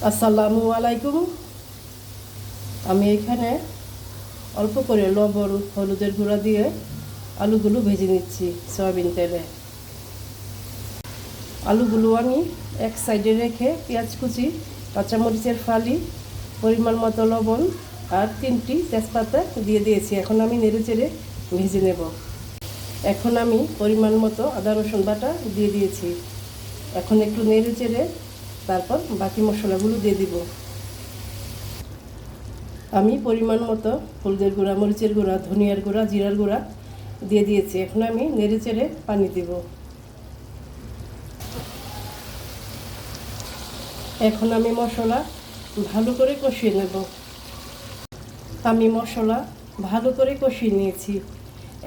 আসসালামু আলাইকুম। আমি এখানে অল্প করে লবণ হলুদের গুঁড়া দিয়ে আলুগুলো ভেজে নিচ্ছি সয়াবিন তেলে। আলুগুলো আমি এক সাইডে রেখে পেঁয়াজ কুচি, কাঁচামরিচের ফালি, পরিমাণ মতো লবণ আর 3টি তেজপাতা দিয়ে দিয়েছি। এখন আমি নেড়ে চেড়ে ভেজে নেব। এখন আমি পরিমাণ মতো আদা রসুন বাটা দিয়ে দিয়েছি। এখন একটু নেড়ে চেড়ে তারপর বাকি মশলাগুলো দিয়ে দিব। আমি পরিমাণ মতো হলুদের গুঁড়া, মরিচের গুঁড়া, ধনিয়ার গুঁড়া, জিরার গুঁড়া দিয়ে দিয়েছি। এখন আমি নেড়ে চেড়ে পানি দিব। এখন আমি মশলা ভালো করে কষিয়ে নেব। আমি মশলা ভালো করে কষিয়ে নিয়েছি।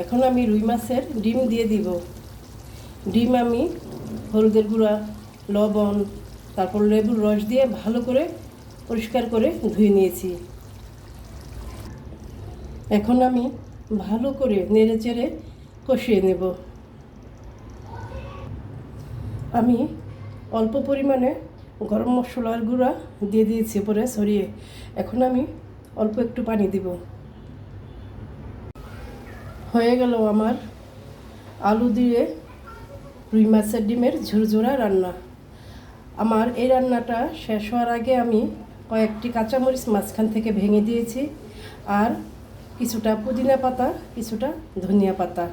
এখন আমি রুই মাছের ডিম দিয়ে দিব। ডিম আমি হলুদের গুঁড়া, লবণ, তারপর লেবুর রস দিয়ে ভালো করে পরিষ্কার করে ধুয়ে নিয়েছি। এখন আমি ভালো করে নেড়ে চেড়ে কষিয়ে নেব। আমি অল্প পরিমাণে গরম মশলার গুঁড়া দিয়ে দিয়েছি উপরে ছড়িয়ে। এখন আমি অল্প একটু পানি দিব। হয়ে গেল আমার আলু দিয়ে রুই মাছের ডিমের ঝুরঝুরা রান্না। আমার এই রান্নাটা শেষ হওয়ার আগে আমি কয়েকটি কাঁচামরিচ মাঝখান থেকে ভেঙে দিয়েছি, আর কিছুটা পুদিনা পাতা, কিছুটা ধনিয়া পাতা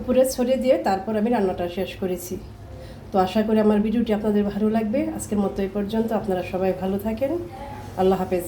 উপরে ছড়িয়ে দিয়ে তারপর আমি রান্নাটা শেষ করেছি। তো আশা করি আমার ভিডিওটি আপনাদের ভালো লাগবে। আজকের মতো এই পর্যন্ত। আপনারা সবাই ভালো থাকেন। আল্লাহ হাফেজ।